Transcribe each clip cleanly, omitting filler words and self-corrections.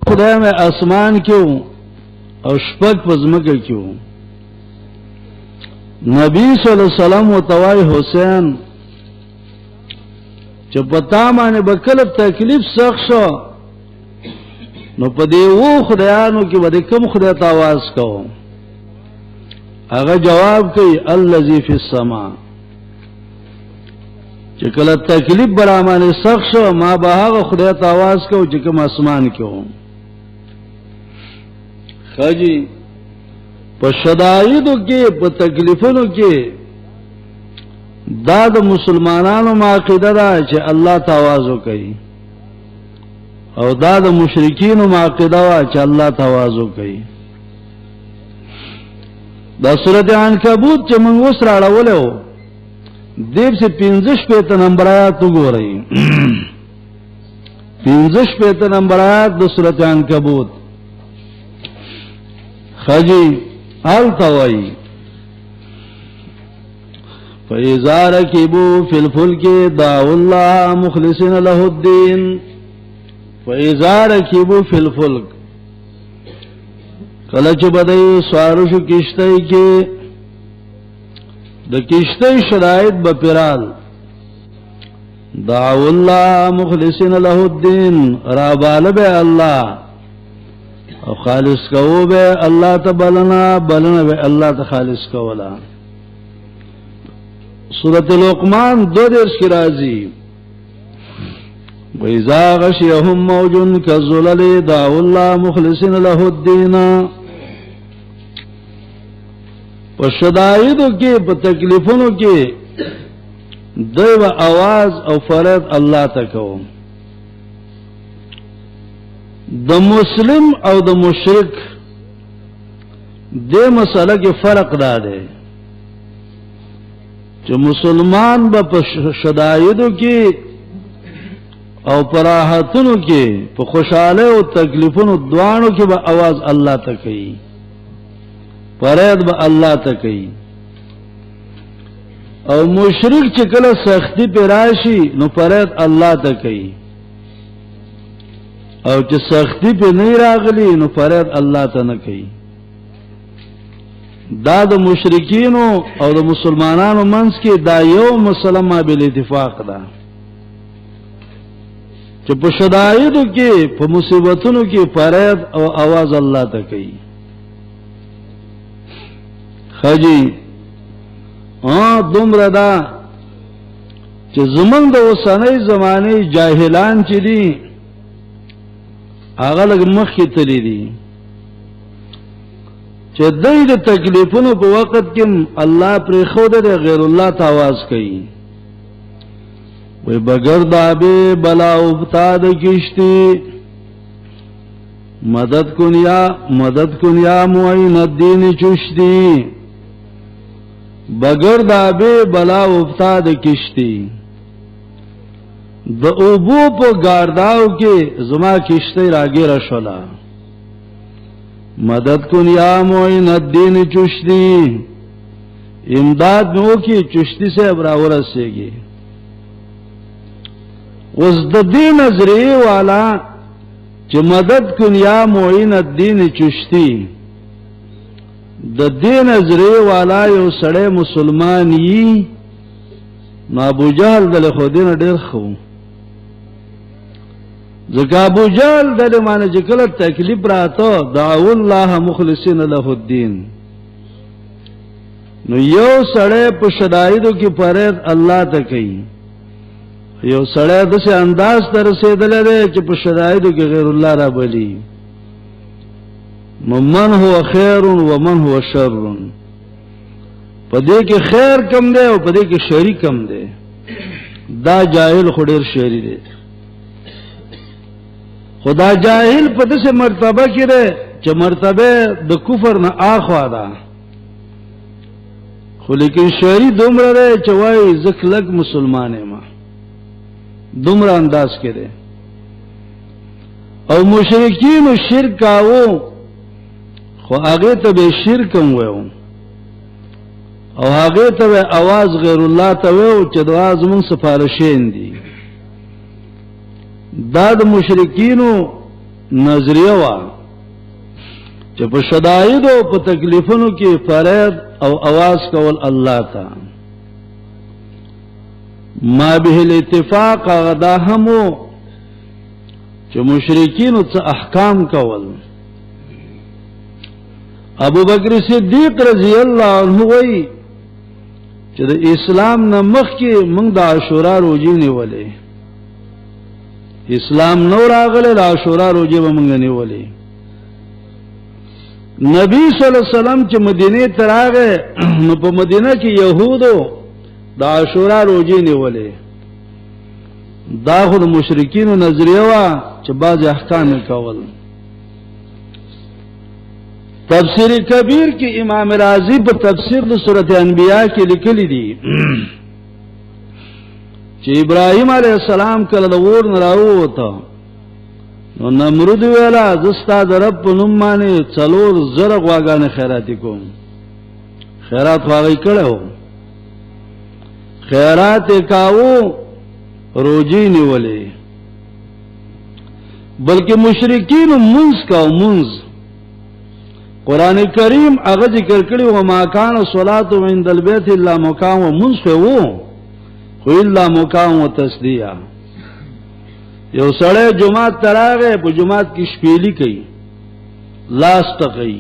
خدای میں اسمان کیوں او شپک پزمکه کیوں. نبی صلی اللہ علیہ وسلم و توائی حسین چه پتا مانے بکلب تکلیف سخت شو نو پدی وہ خدایانو کی بدی کم خدایت آواز کو اگر جواب کئی اللذی فی السما چه کل تکلیف برا مانے سخت شو ما باہا خدایت آواز کو چه کم اسمان کیوں. خاجی پا شدائدو کی پا تکلیفنو کی دا مسلمانانو معاقیده دا چه اللہ تاوازو کئی او دا مشرکینو معاقیده دا چه اللہ تاوازو کئی. دا سورت عنکبوت چه من وس راڑوله ہو دیب سے 15 نمبر آیاتو گو رئی 15 نمبر آیات دا سورت عنکبوت. خجی حال توائی فَإِذَا رَكِبُوا فِي الْفُلْكِ دَعَوُا اللَّهَ مُخْلِصِينَ لَهُ الدِّينَ. فَإِذَا رَكِبُوا فِي الْفُلْكِ کلچ بدئی سوارشو کشتئی کے دا کشتئی شرائط بپرال دعوا اللہ مخلصین لہ الدین رابال بے اللہ او خالص کو بے اللہ تا بلنا بے اللہ تا خالص کولا. سورۃ لقمان 2 کی رازی وَإِذَا غَشِيَهُمْ مَوْجٌ كَالظُّلَلِ دَعَوُا اللَّهَ مُخْلِصِينَ لَهُ الدِّينَ. پا شدائدو کی پا تکلیفونو کی دیو آواز او فرد اللہ تکو. دا مسلم او دا مشرک دے مسئلہ کی فرق دا دے جو مسلمان با پا شدائدو کی او پراحتنو کی پا خوشحالے و تکلیفونو دوانو کی با آواز اللہ تکی پرید با اللہ تکی. او مشرک چکل سختی پی راشی نو پرید اللہ تکی او چه سختی پی نہیں راغلی نو پرید اللہ تا نکی. دا دا مشرکینو او دا مسلمانانو منس کی دا یو مسلم بل اتفاق دا چه پا شدائدو کی پا مصیبتونو کی پرید او آواز اللہ تکی. خجی دمر دا چه زمان دا وسانی زمانی جاہلان چی دی آغا لگ مخی تلی دی چه دی دا تکلیفونو پا وقت کم اللہ پر خود دے غیر اللہ تاواز کئی وی بگرد آبے بلا ابتاد کشتی مدد کن یا معین الدین چشتی. بگرد آبے بلا ابتاد کشتی دا اوبو پا گارداو کے زما کشتی راگی رشولا مدد کن یا معین الدین چشتی امداد میں ہو کی چشتی سے ابراور سے گی. اس دا دین نظری والا چه مدد کن یا معین الدین چشتی دا دین نظری والا یو سڑے مسلمان یی نا ابو جہل دل خودین دیر خو زکا ابو جہل دل مانا جکل تکلیف راتو دعو اللہ مخلصین لہ الدین نو یو سڑے پا شدائدو کی پرید اللہ تکی یو سڑے دس انداز ترسے دلے دے چی پا شدائدو کی غیر اللہ را بلی من هو خیر و من هو شر پدے کے خیر کم دے و پدے کے شری کم دے. دا جاہل خودیر شری دے خدا جاہل پدے سے مرتبہ کی رے چا مرتبہ دا کفر نا آخوا دا خو لیکن شری دمرا دے چوائی زکلک مسلمانے ما دمرا انداز کے دے. او مشرکین و شرک آو خو آگے تب شرکم ویو او آگے تب آواز غیر اللہ تویو چه دواز من سفارشین دی. داد مشرکینو نظریه وا چې په شدائد او په تکلیفونو کې فریاد او आवाज کول الله ته ما به الاتفاق غدا همو چې مشرکین څخه احکام کول. ابو بکر صدیق رضی الله عنه وی چې د اسلام نه مخکې موږ د عاشورا روزي نیولې، اسلام نو راغله د عاشورا روزي به موږ نیولې. نبی صلی الله علیه وسلم چې مدینه ته راغی نو په مدینه کې يهودو د عاشورا روزي نیولې. دا خو د مشرکینو نظریه وا چې بعض احکام کول. تفسیر کبیر کې امام رازی په تفسیر د سورۃ انبیاء کې لیکلی دي چې ابراهیم علیه السلام کله د اور نه راووته نو نمرود ویلا زستا د رب په نوم باندې څلور زره غواګانې خیرات کوم. خیرات واغی کړو، خیرات کاوو، روزي نیولې. بلکې مشرکین منځ کاو منځ. قرآن کریم هغه ذکر کړی و ما کان صلات عند البيت الا مقام ومنصف وو خو الا مقام وتسدیه. یو سړی جمعات تراغه په جمعات کې شپېلی کوي، لاس تقي.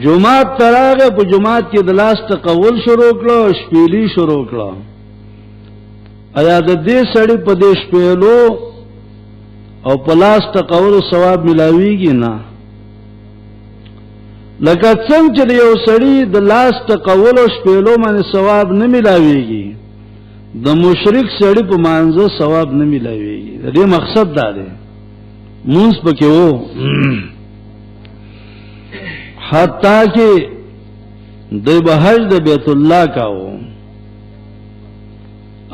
جمعات تراغه په جمعات کې د لاس تقول شروع کړو، شپېلی شروع کړو. ایا د دې سړی په دې شپېلو او په لاس تقول ثواب ملاويږي؟ نه. لکه څنګه چې یو سړی د لاس تقول او شپېلو باندې ثواب نه ملاويږي، د مشرک سړی په مانزه ثواب نه ملاويږي. د دې مقصد دا دی مونږ پکې وو حتی کې د حج د بیت الله کاو.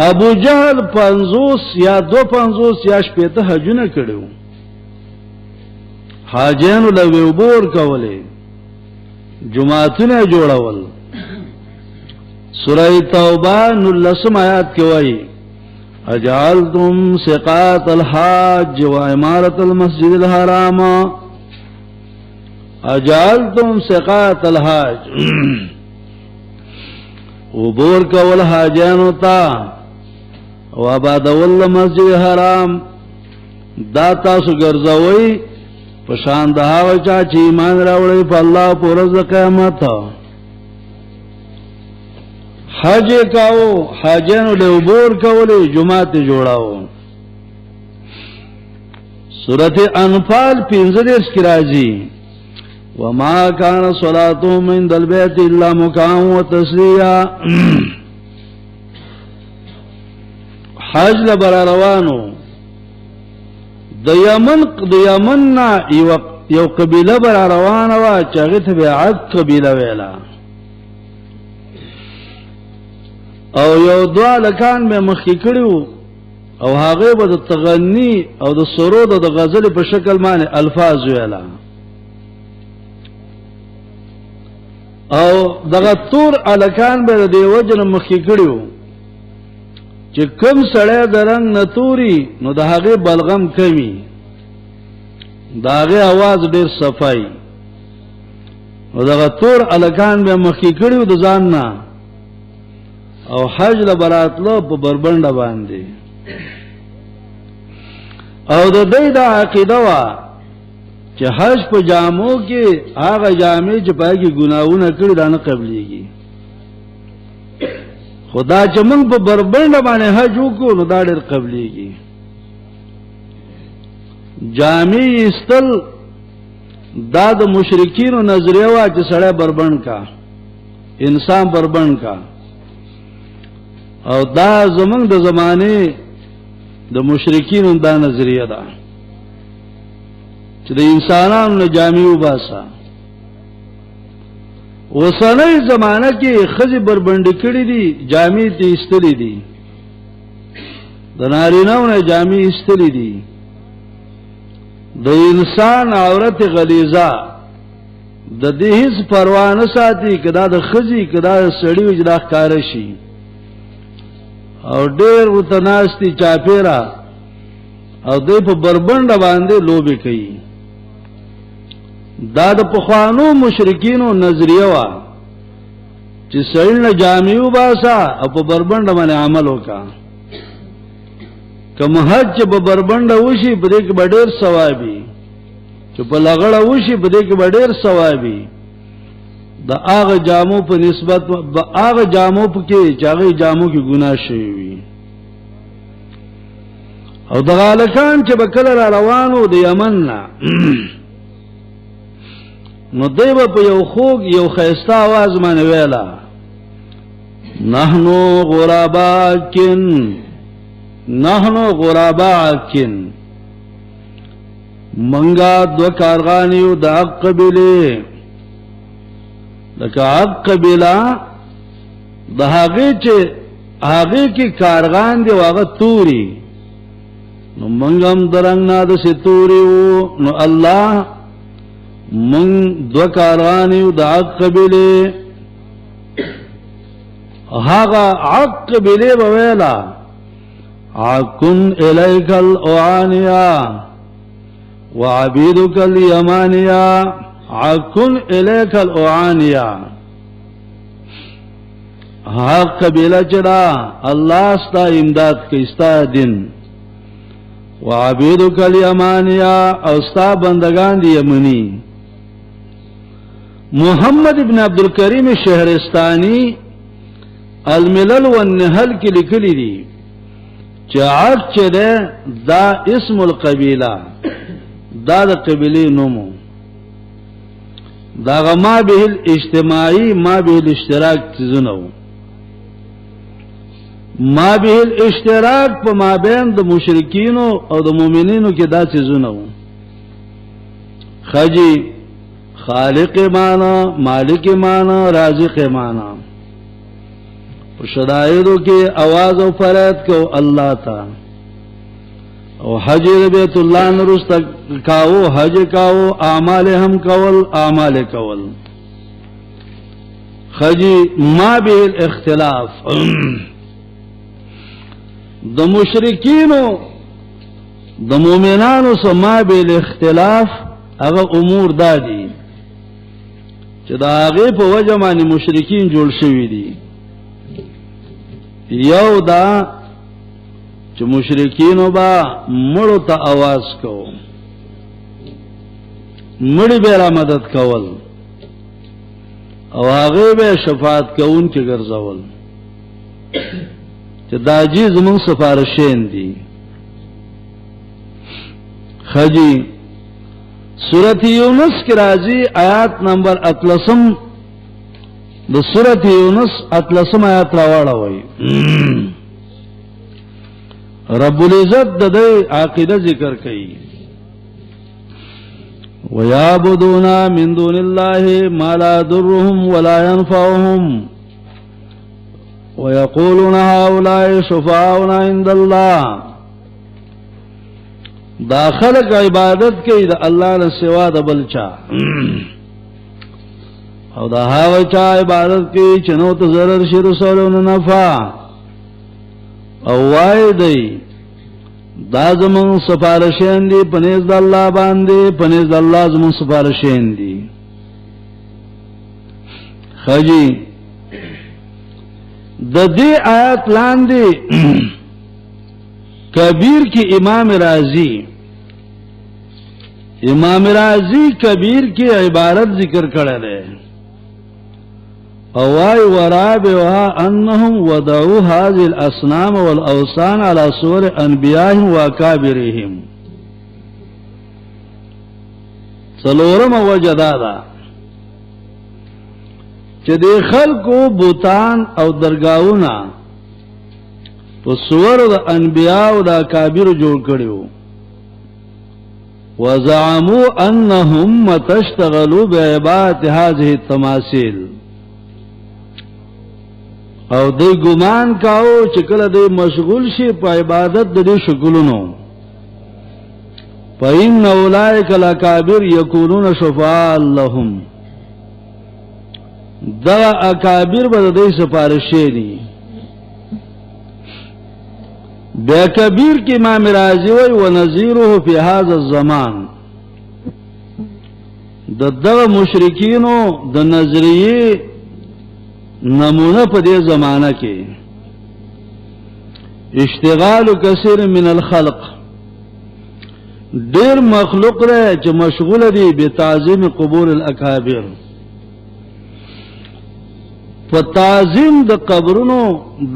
ابو جهل 50 یا 250 یا 50 حجونه کړو. حاجانو له وبور کولې، جمعاتونه جوړول. سورہ توبہ 19 آیات کې وایي اجعلتم سقات الحاج و عمارت المسجد الحرام. اجعلتم سقات الحاج وبور کول حاجانو تا و آبادول مسجد حرام. دا تاسو ګرځوي پشان دهاو چا چې ایمان راوړي په الله پر ورځ قیامت. حج کاو، حاجانو له عبور کولې، جمعات جوړاو. سورۃ انفال 15 کې راځي وما كان صلاتهم عند البيت الا مقام وتسليه. حج لبر روانو د یمن نا یو قبیله بر روانه وا چې هغه ته بیعت قبیله ویلا او یو دوا لکان به مخکې کړیو او هغه به د تغنی او د سرود او د غزل په شکل باندې الفاظ ویلا او دغه تور الکان به د وجن مخکې کړیو چې کوم سړی درنګ نتوري نو د هغه بلغم کمی، داغه आवाज ډیر صفای. او دغه تور الکان به مخکې کړیو د ځان نه او حج لبراتلو په بربنده باندې. او د دې د عقیده وا چې حج په جامو کې هغه جامې چې پاګي ګناونه کړی دا نه قبليږي. خدا چې موږ په بربنده باندې حج وکړو نو دا ډېر قبليږي. جامې استل دا د مشرکین نظریه وا چې سړی بربند کا، انسان بربند کا. او دا زمونږ د زمانه د مشرکین دا نظریه ده چې د انسانانو جامې وباسا. وسنۍ زمانہ کې خزي بربند کړي دي، جامې دي استلې دي، د نارینه‌و نه جامې استلې دي. د انسان عورت غلیظه د دې هیڅ پروا نه ساتي کدا د خزي کدا د سړی وجدا ښکار شي. او ډېر وتناستی چاپیرا او دی په بربنډ باندې لوبې کوي. دا د پخوانو مشرکینو نظریه وا چې سړی نه جامې وباسا او په بربنډ باندې عمل وکا. کوم حج چې په بربنډ وشي په دې کې ډېر ثواب وي، چې په لغړه وشي په دې کې ډېر ثواب وي. د هغه جامو په نسبت به هغه جامو په کې چې هغه جامو کې ګناه شوی وي. او د غالکان چې به کله را روانو د یمن نه نو دی به په یو خوږ یو ښایسته اواز باندې ویله نحنو غرباکن نحنو غرباکن، منګه دو کارغانیو د حق قبیله لکه حق قبیله د هغې چې هغې کې کارغان دی هغه توري نو منګ هم درنګ نه د ستوري وو. نو الله من دو کارغانیو د حق قبیله هغه حق قبیله به ویلا عکن الیک الاوانیا وعبیدک الیمانیا عکن الیک الاوانیا. حق قبیله چرا الله ستا امداد کوي ستا دین، وعبیدک الیمانیا او ستا بندگان دی یمنی. محمد ابن عبدالکریم شهرستانی الملل والنهل کی لکلی دی چې عرب چې ده دا اسم القبیله دا د قبیله نومو دا ما به الاجتماعی ما به الاشتراک تزنو ما به الاشتراک په مابین د مشرکینو او د مؤمنینو کې دا تزنو خجی خالق معنا مالک معنا رازق معنا په شدایدو کې आवाज او فریاد کو الله تا او حج بیت الله نرست کاو حج کاو اعمال هم کول اعمال کول خجی ما به الاختلاف د مشرکینو د مؤمنانو سره ما به الاختلاف هغه امور دادي چې دا هغه په وجه باندې مشرکین جوړ شوی دي. یو دا چې مشرکینو با مړو ته आवाज کو مړي به را مدد کول او هغه به شفاعت کوون کې ګرځول چې دا جی زمون سفارشین دي. خجی سورۃ یونس کی راضی آیات نمبر 38 د سورۃ یونس 38 آیات راوړه وای رب العزت د دې عقیده ذکر کړي ويعبدون من دون الله ما لا يضرهم ولا ينفعهم ويقولون هؤلاء شفعاؤنا عند الله. دا خلق عبادت کوي د الله نه سوا د بل چا او دا هغه چا عبادت کوي چې نو ته ضرر شي رسولونه نفع او وای دی دا زمون سفارشین دي پنځ د الله باندې پنځ د الله زمون سفارشین دي. خجی د دې آیات لاندې کبیر کی امام رازی کبیر کی عبارت ذکر کړه ده اوای ورابها انهم وضعوا هذه الاصنام والاوثان على صور انبيائهم واكابرهم. څلورم وجدادا چې د خلکو بوتان او درگاہونه په صور د انبیاء او د اکابر جوړ کړیو وزعموا انهم تشتغلوا بعبادت هذه التماثيل او دوی ګمان کاو چې کله دوی مشغول شي په عبادت د دې شکلونو فإن أولئك الأكابر يكونون شفعاء لهم دا اکابر به دوی سفارشی دي بیا کبیر کی امام رازی وی ونظیره فی هذا الزمان دغه مشرکینو د نظریه نمونه په دې زمانہ کې اشتغال کثیر من الخلق ډیر مخلوق رہے چې مشغول دي بتعظیم قبور الاکابر په تعظیم د قبرونو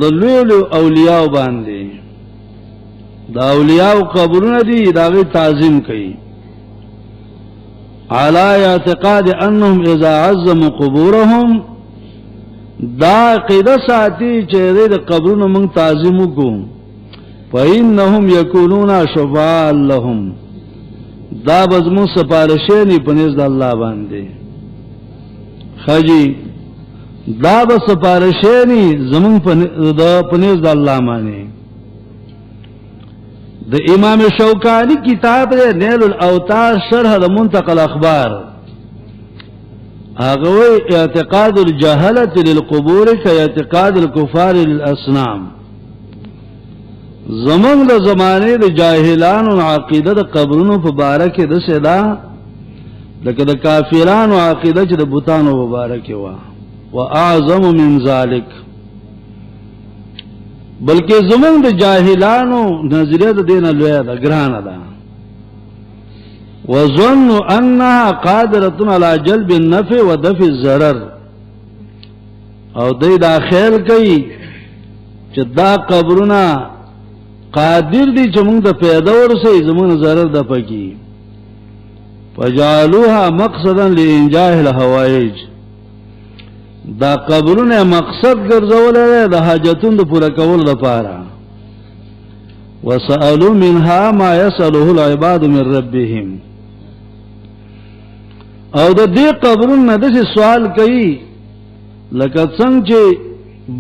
د لوی اولیاء باندې دا اولیاء قبرونه دي داغه تعظیم کوي علی اعتقاد انهم اذا عظموا قبورهم دا قیده ساتي چې د قبرونو موږ تعظیم وکړو فإنهم يكونون شفاعا لهم دا بزمو سپارشینی پنیز دا اللہ باندے خجی دا با سپارشینی زمون پنیز دا اللہ مانے دا امام شوکانی کتاب دے نیل الاوتار شرح دا منتقل الاخبار آگوی اعتقاد الجہلت للقبور کا اعتقاد الکفار للاسنام زمن د زمانه د جاهلانو عقیده د قبرونو په باره کې د سدا لکه د کافرانو عقیده چې د بوتانو مبارک وا واعظم من ذلک بلکې زمن د جاهلانو نظریه د دین لوی د ګرانه ده وظن انها قادره على جلب النفع ودفع الضرر او دې داخل کوي چې دا قبرونه قادر دی چې موږ د پیدا ورسې زمون ضرر د پکی فجعلوها مقصدا لانجاح الحوائج دا قبرونه مقصد ګرځول د حاجتونو د پوره کولو لپاره وسالوا منها ما يسأله العباد من ربهم او د دې قبرونو د سوال کوي لکه څنګه چې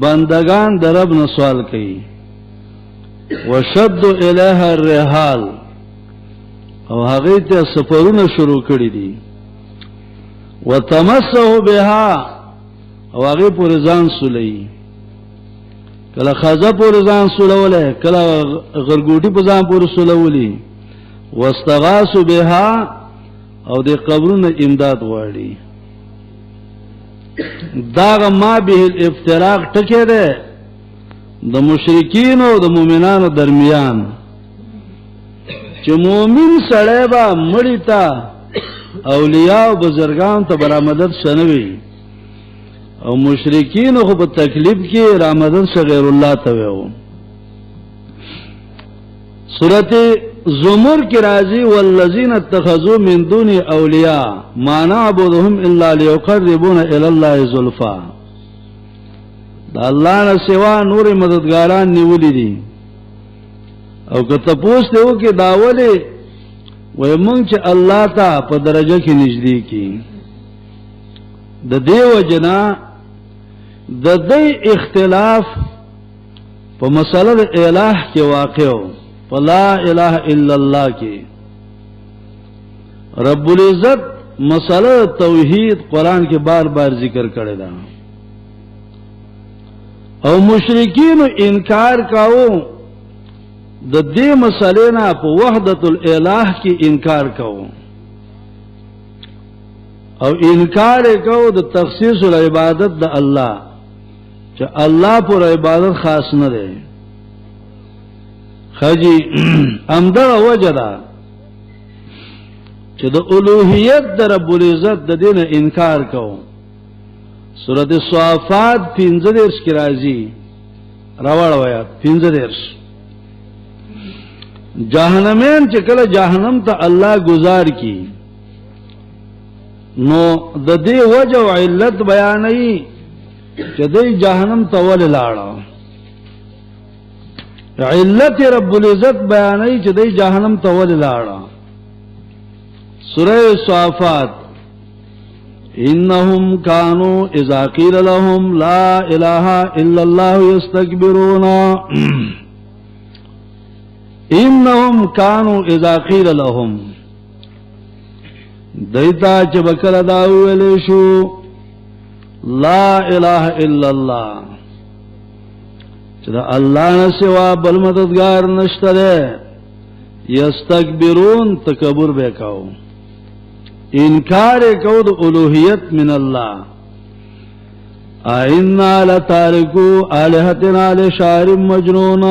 بندگان د رب نه سوال کوي وشد الیها الرحال او هغه ته سفرونه شروع کړی دي وتمسه بها او هغه پر ځان سولې کله خزه پر ځان سولولې کله غرګوټي په ځان پر سولولې واستغاث بها او د قبرونو امداد غواړي دا ما به الافتراق ټکه ده د مشرکین او د مؤمنانو درمیان چې مؤمن سړی با مړی تا اولیاء او بزرگان ته برآمدت شنوي او مشرکین خو په تکلیف کې رامدد غیر الله ته وو سورته زمر کی راضی والذین اتخذوا من دون اولیاء ما نعبدهم الا ليقربونا الى الله زلفا دا الله نه سوا نور مددګاران نیولې دي او که تاسو ته وکي داوله وای مونږ چې الله ته په درجه کې نږدې کی د دیو جنا د دې اختلاف په مسله د الہ کې واقع فلا الہ الا اللہ کی رب العزت مسئلہ توحید قرآن کے بار بار ذکر کرے دا او مشرکین انکار کاؤ د دې مسئلے نا په وحدت الالہ کی انکار کاؤ او انکار کاؤ د تخصیص العبادت دا اللہ کہ اللہ پر عبادت خاص نہ دے خجی امدر وجدا چې د الوهیت در رب العزت د دین انکار کو سورۃ الصافات 15 کی راضی راوړ ویا 15 جهنمین چې کله جهنم ته الله گزار کی نو د دې وجه او علت بیانې چې د جهنم ته ول لاړه علت رب العزت بیانای چې د جهنم ته ول لاړه سورہ صافات انهم كانوا اذا قيل لهم لا اله الا الله يستكبرون انهم كانوا اذا قيل لهم دیتا چې بکره دا ویل شو لا اله الا الله چې دا الله نه سوا بل مددگار نشته ده یستكبرون تکبر به کاو انکار کو د الوهیت من الله ائنا لتارکو الہتنا لشاعر مجنون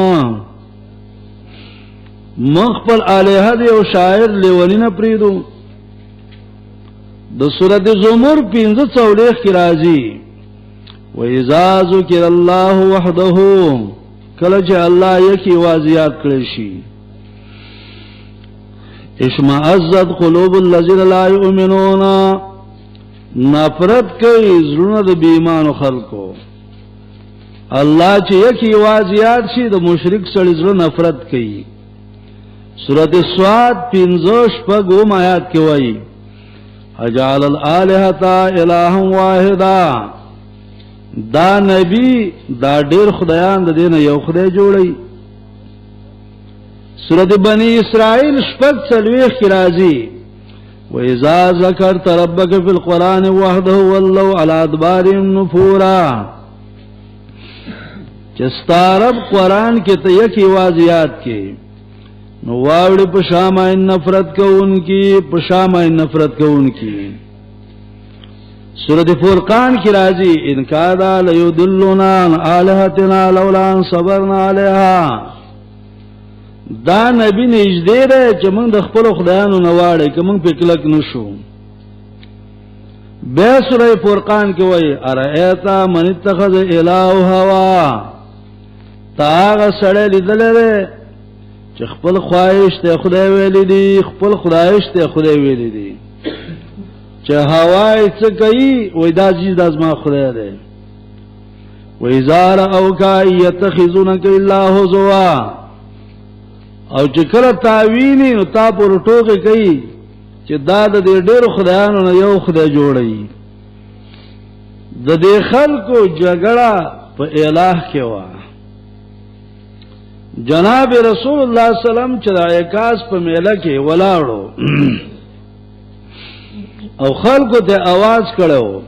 مخبل الہ دی او شاعر لیولین پریدو د سورۃ زمر 15 کی راضی و اذا ذکر الله وحده کله چې الله یکی واضحات کړی شي اشمئزت قلوب الذين لا يؤمنون نفرت کوي زړونه د بیمان خلکو الله چې یکی واضحات شي د مشرک سره زړه نفرت کوي سورۃ الصاد 15 آیات کې وایي اجعل الالهه الها واحدا دا نبی دا ډیر خدایان د دین یو خدای جوړی سورۃ بنی اسرائیل شپږ څلوېښت کی راځي و اذا ذکرت ربک فی القرآن وحده ولوا علی ادبارهم نفورا چستارب قرآن کې ته یکی واضحات کې نو واوړي په شامه نفرت کوونکی په شامه نفرت کوونکی سورۃ فرقان کی راضی ان کادا لیدلنا عن الہتنا لولا ان صبرنا علیها دا نبی نږدې ده چې موږ د خپل خدایانو نه واړی که موږ په کلک نشو بیا سورۃ فرقان کې وایي ارایتا من اتخذ الہ هوا تا هغه سړی لیدلی چې خپل خواهش ته خدای ویلی دی خپل خدایش ته خدای ویلی دی چې هوای څه کوي وای دا چیز د ازما خدای دی وای زار او کا یتخذونک الا هزوا او چې کله تاویلی نو تا پر ټوکې کوي چې دا د ډېر خدایانو نه یو خدای جوړي د دې خلکو جګړه په الٰه کې و جناب رسول الله صلی الله علیه وسلم چې د عکاس په میله کې ولاړو او خلکو ته आवाज کړو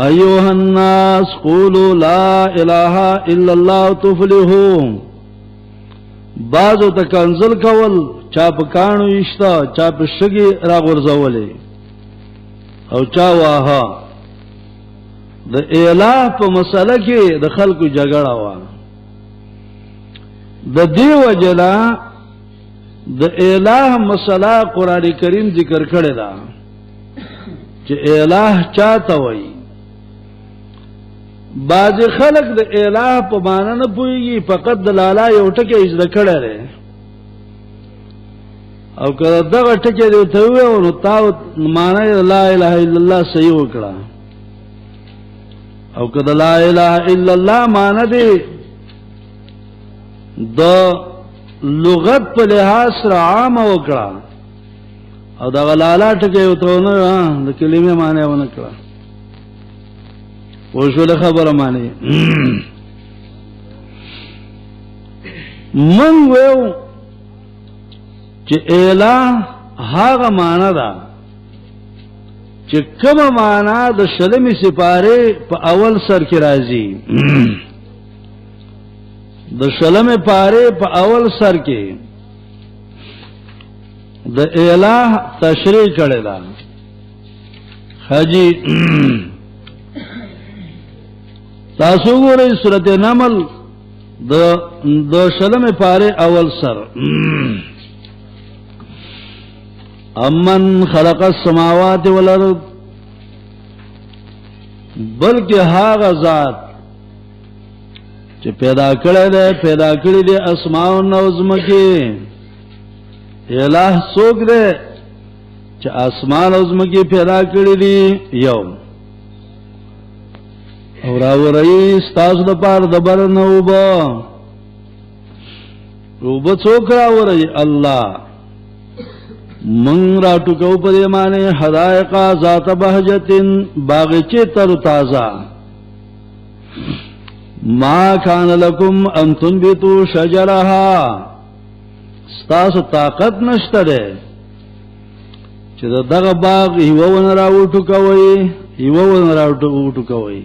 ایوه الناس قولوا لا اله الا الله تفلحوا بعضو ته کنزل کول چا په کانو ایشتا چا په شګي را غورځولې او چا واه د الٰه په مسله کې د خلکو جګړه و د دیو جلا د الٰه مسله قران کریم ذکر کړی دا چې الٰه چاته وای بعض خلک د الٰه په معنا نه پويږي فقط د لالا یو ټکی اجازه کړی دی او کله دغه ټکی دی ته و نو تاسو معنا لا اله الا الله صحیح وکړه او کله لا اله الا الله معنا دی د لغت په لحاظ سره عام وکړه او دا لالا ټکی وترونه د کلمې معنی ونه کړه وشول خبره معنی من ویو چې الٰه هغه معنی ده چې کومه معنی د شلمې سپاره په اول سر کې راځي د شلمې پاره په اول سر کې د الٰه تشریح کړي دا حاجی تاسو ګورئ سورۃ نمل د شلمې پاره اول سر امن خلق السماوات والارض بلکې هغه ذات چې پیدا کړی دی اسمان او زمکه الٰه څوک دی چې اسمان او زمکه پیدا کړی دی یو او راوري ستاسو د پاره د برنه وبو څوک راوري الله من را ټکو په دې معنی حدائق ذات بهجتن باغچه تر تازه ما کان لکم ان تنبتوا شجرها ستاسو طاقت نشته ده چې دغه باغ یو ون راوټو کوي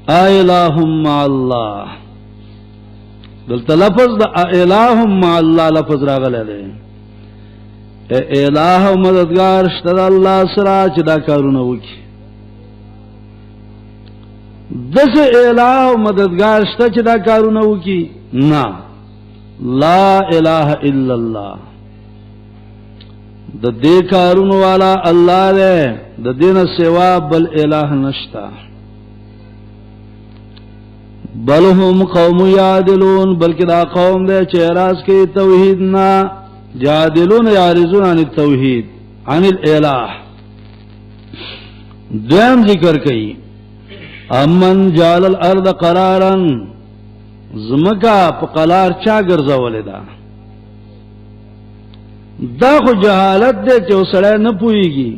الہم مع اللہ دلتا لفظ دا الہم مع اللہ لفظ راغلے دے الہ و مددگار شتد اللہ سرا چدا کارونه وکی دس الہ و مددگار شتا چدا کارونه وکی نا لا الہ الا اللہ دا دے کارون والا اللہ دے دا دین سوا بل الہ نشتا بل هم قوم یعدلون بلکہ دا قوم دے چہراز کے توحیدنا یعدلون یعرضون عن التوحید عن الالہ دویم ذکر کئی امن جعل الارض قرارا زمکا پا قلار چا گرزولی دا خو جہالت دے کہ وہ سڑے نہ پوئی گی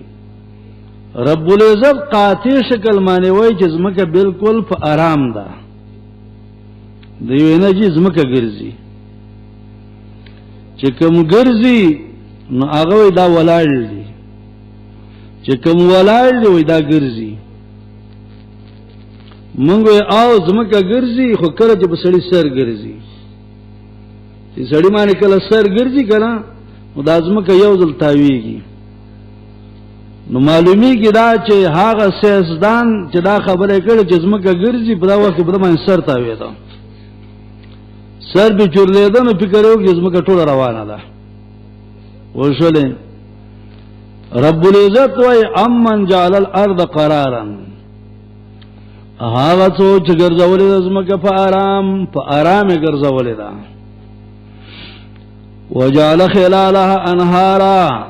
رب العزت قاطع شکل مانے وئی کہ زمکا بالکل پا آرام دا دیوینا جی زمکا گرزی چکم گرزی نو آغاوی دا ولاړ دی چکم ولاړ دی وی دا گرزی منگوی آو زمکا گرزی خو کلا جب سڑی سر گرزی چی سڑی مانے کلا سر گرزی کنا نو دا زمکا یو دل تاویگی نو معلومی کی دا چی هاغا سیزدان چی دا خبره کرده چی زمکا گرزی پدا وقت پدا مانی سر تاوی دا سر پی چور لیدن و فکر ہو کہ زمکا ٹوڑا روانا دا وشولے رب العزت وی امن جعل الارض قرارا هاغا سوچ گرزولی دا زمکا پا آرام گرزولی دا وجعل خلالها انهارا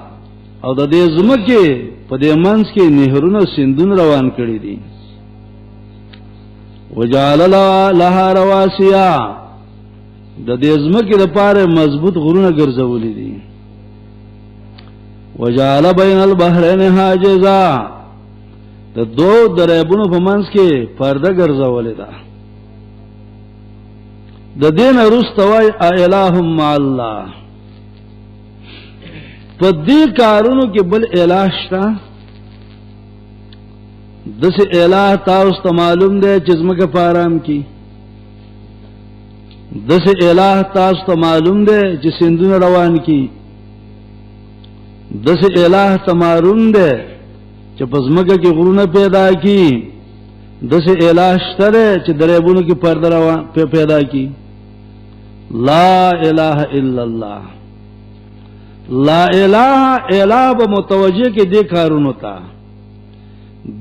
او دا دے زمکی پا دے منس کے نہرون سندون روان کری دی وجعل لها رواسیا دا دے زمکی دا پارے مضبوط غرون گرزولی دی وجعل بین البحرین حاجزا دا دو دریبونو پا منس کے پردہ گرزولی دا دین رستوائی الہم مع اللہ پا دی کارونو کی بل الہ شتا دس الہ تاوستا معلوم دے چزمکا پارام کی دس الہ تاوستا معلوم دے چی سندون روان کی دس الہ تا معلوم دے چی پزمکا کی غرون پیدا کی دس الہ شتا دے چی دریبونو کی پردہ روان پیدا کی لا الہ الا اللہ لا الہ الہ با متوجہ کے دے کارونو تا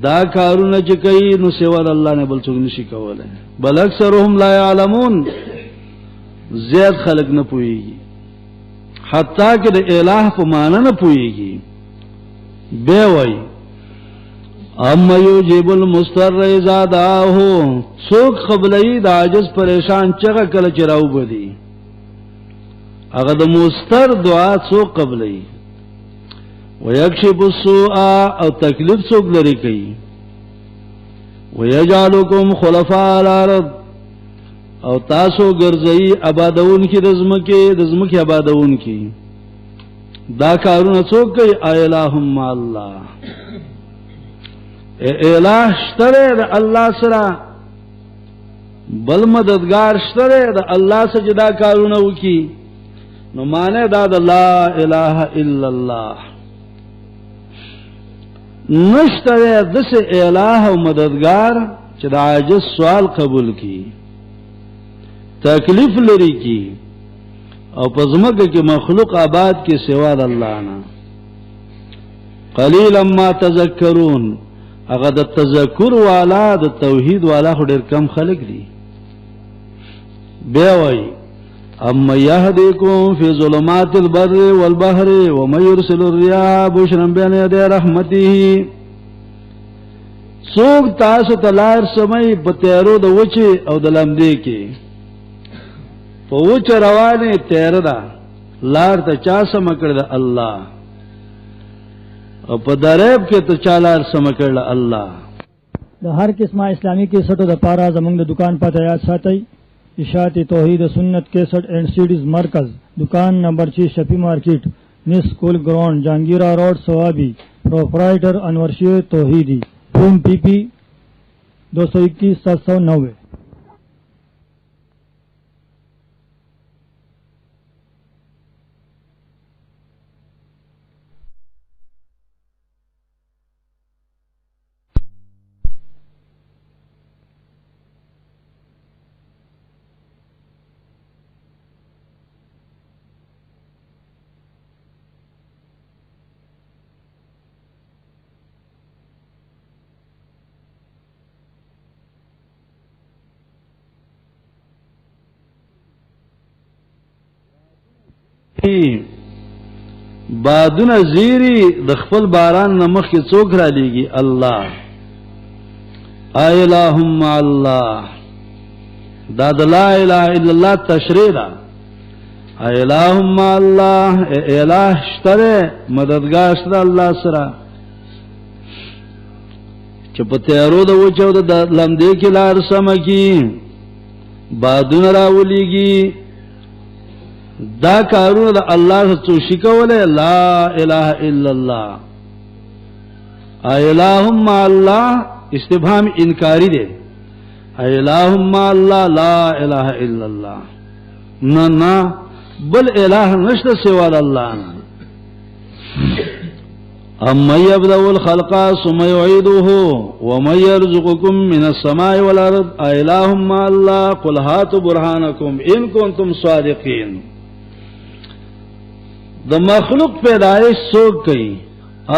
دا کارونو چی کئی نو سوال اللہ نے بل چگنشی کولے بل اکثرهم لا یعلمون زیاد خلق نہ پوئی گی حتیٰ کہ دے الہ پا مانا نہ پوئی گی بے وئی اما یوجیب المستر اذا دعاہو سوک قبلئی دا عجز پریشان چگا کل چراو بدی اگر دا مستر دعا سوک قبلئی ویکشف السوء او تکلیف سوک لری کئی ویجعلکم خلفاء الارض او تاسو گرزئی عبادون کی رزمکی عبادون کی دا کارون سوک کئی الہم مع اللہ الہ شترے دا اللہ سرا بل مددگار شترے دا اللہ سے جدا کارونو کی نو مانے دا لا الہ الا اللہ نشترے دس الہ و مددگار چدا عاجز سوال قبول کی تکلیف لری کی او پزمک کی مخلوق آباد کی سوا دا اللہ نا قلیلا ما تذکرون اگر دا تذکر والا دا توحید والا خودر کم خلق دی بیوائی اما یهدیکم فی ظلمات البر والبحر ومن یرسل الریاح بشرا بین یدی رحمته سوک تاسو تلار سمئی پتیرو دا وچی او دلمدے کی پا وچ روانی تیر دا لار تا چا سمکر دا اللہ او پا دریب کے تا چا لار سمکر دا اللہ دا ہر قسمہ اسلامی کی سٹو دا پارا زمانگ دا دکان پا تیاد ساتھ اشاعت توحید سنت کیسٹ اینڈ سیڈیز مرکز دکان نمبر 6 شفی مارکیٹ نس اسکول گراؤنڈ جہانگیرہ روڈ سوابی پروپرائٹر انور شیر توحیدی فون پی پی 221-790। بادون زیری د خپل باران نمخ کی څوک را لیږي؟ الله. الہم الله دا د لا اله الا الله تشریح ده. الہم الله الہ شتره مددگار شته الله سره چې په تیارو د وچو د لمدې کې لار سم کی بادون راولېږي. دا کارونه د الله څخه شکوله لا اله الا الله. الہم الله استفهام انکاری ده. الہم الله لا اله الا الله. نه بل الہ نشته سوا د الله نه. اما يبدأ الخلق ثم يعيده ومن يرزقكم من السماء والارض الہم الله قل هاتوا برهانكم ان كنتم صادقين. د مخلوق پیدائش څوک کوي؟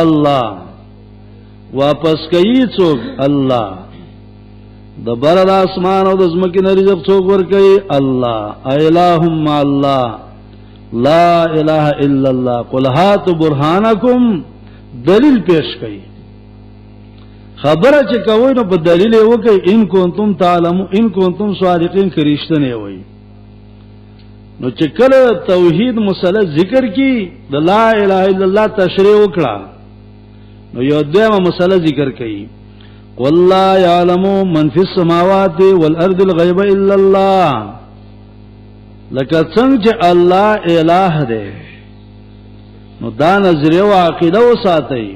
الله. واپس کوي څوک؟ الله. د بر د اسمان او د زمکې نه رزق څوک ورکوي؟ الله. الہم الله لا اله الا الله. قل هاتوا برهانكم دلیل پیش کوي. خبره چې کوي نو په دلیل یې وکي ان کنتم تعلمون ان کنتم صادقین کرشتنه وي. نو چې کله توحید مسله ذکر کی د لا اله الا الله تشریح وکړه نو یو دیمه مسله ذکر کړي. قل لا يعلم من في السماوات والارض الغيب الا الله. لکه څنګه چې الله الہ دی نو دا نظریه او عقیده وساتئ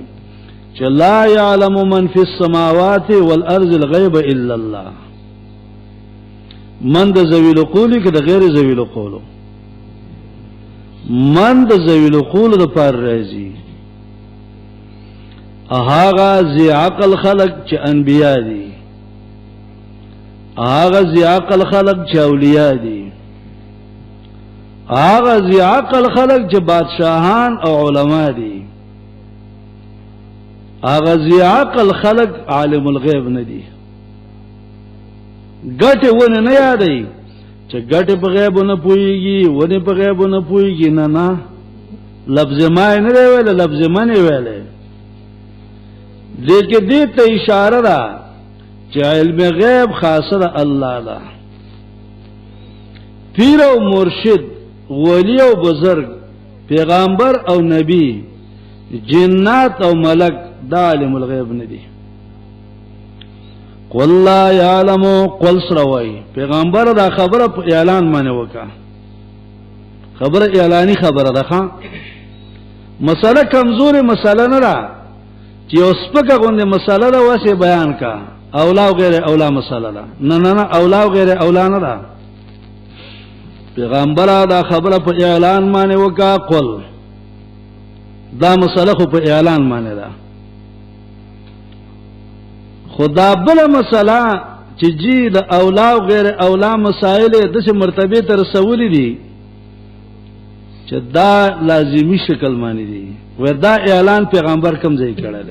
چې لا يعلم من في السماوات والارض الغيب الا الله. من د ذویل قول کې د غیر ذویل قول من د ذویل قول د پر راځي هغه ذی عقل خلق چې انبیا دي هغه ذی عقل خلق چې اولیاء دي هغه ذی عقل خلق چې بادشاہان او علما دي هغه ذی عقل خلق عالم الغیب نه دي. ګټه ونه نه یادای چې ګټه په غیب نه پويږي ونه په غیب نه پويږي. نه لفظ ما نه ویل لفظ من ویل لیکن دې ته اشاره ده چې علم غیب خاصه ده الله ده. پیر او مرشد ولی او بزرگ پیغمبر او نبی جنات او ملک دا علم الغیب نه دي. قل لا يعلم قل سروي پیغمبر دا خبره په اعلان باندې وکا خبره اعلانی خبره ده ښا مسله کمزوري مسله نه ده چې اوس پکې غونډه مسله ده واسه بیان کا اولا او غیر اولا مسله ده. نه اولا او غیر اولا نه ده. پیغمبر دا خبره په اعلان باندې وکا قل دا مسله خو په اعلان باندې ده. خدا بل مسله چې جی د اولا او غیر اولا مسائل د څه مرتبه تر رسولي دي چې دا لازمی شکل معنی دي وردا اعلان پیغمبر کوم ځای کړل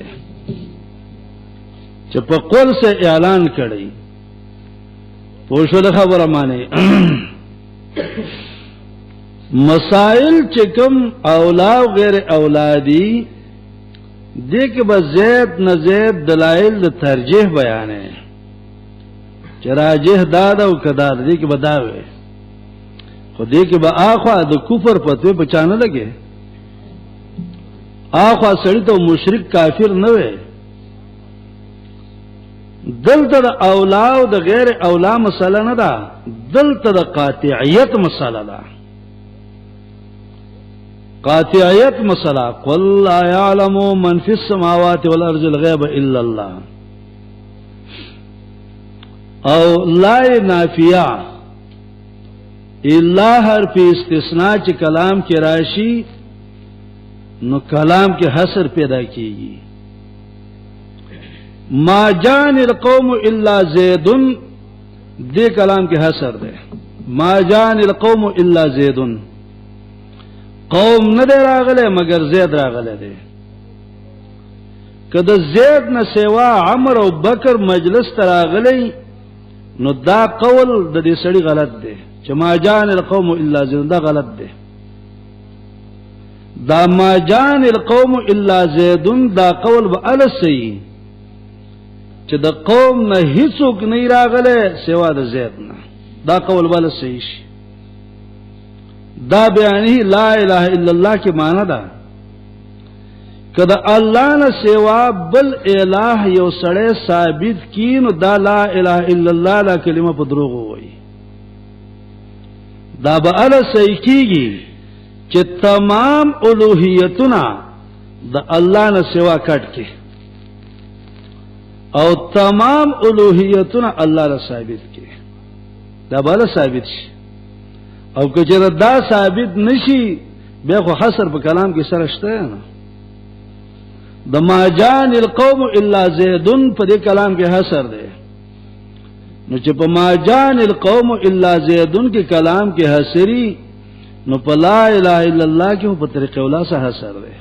چې په قول سے اعلان کړی پوښتنه خبره معنی مسائل چې کوم اولا او غیر اولادی دې کې به زید نه زید دلایل د ترجیح بیان ہے چې راجح داد او کدا دې کې به دا وي خو دې کې به اخوا د کفر پته بچانه لګي اخوا سړی ته مشرک کافر نه وي. دلته د اولا او د غیر اولا مسله نه ده دلته د قاطعیت مسله ده. قاطعیت مسله قل لا يعلم من في السماوات والارض الغيب الا الله. او لا نافیہ الا حرف استثناء چ کلام کی راشی نو کلام کے حصر پیدا کیگی. ما جان القوم الا زید دے کلام کے حصر دے. ما جان القوم الا زید قوم نہ دے راغلے مگر زید راغلے دے. کد زید نہ سوا عمر و بکر مجلس تراغلے نو دا قول دا دے سڑی غلط دے. ما جان القوم الا زید دا غلط دے. دا ما جان القوم الا زید دا قول با السی چه دا قوم نا ہیچوک نہیں راغلے سوا دا زید نا دا قول با السی شی. دا بیانی لا الہ الا اللہ کی معنی دا کہ دا اللہ نا سوا بل الہ یو سڑے ثابت کی نو دا لا الہ الا اللہ لا کلمہ پا دروغ ہوئی. دا با السی کی گی کہ تمام الوہیتنا دا اللہ نے سوا کٹ کے او تمام الوہیتنا اللہ نے ثابت کے دا بالا ثابت شی. او کچھ دا ثابت نشی بے خو حصر پا کلام کی سرشتا ہے نا. دا ما جان القوم الا زیدن پا دے کلام کے حصر دے نو چھ پا ما جان القوم الا زیدن کے کلام کے حصری نو پا لا الہ الا اللہ کی پا طریق اولا سا حصر دے.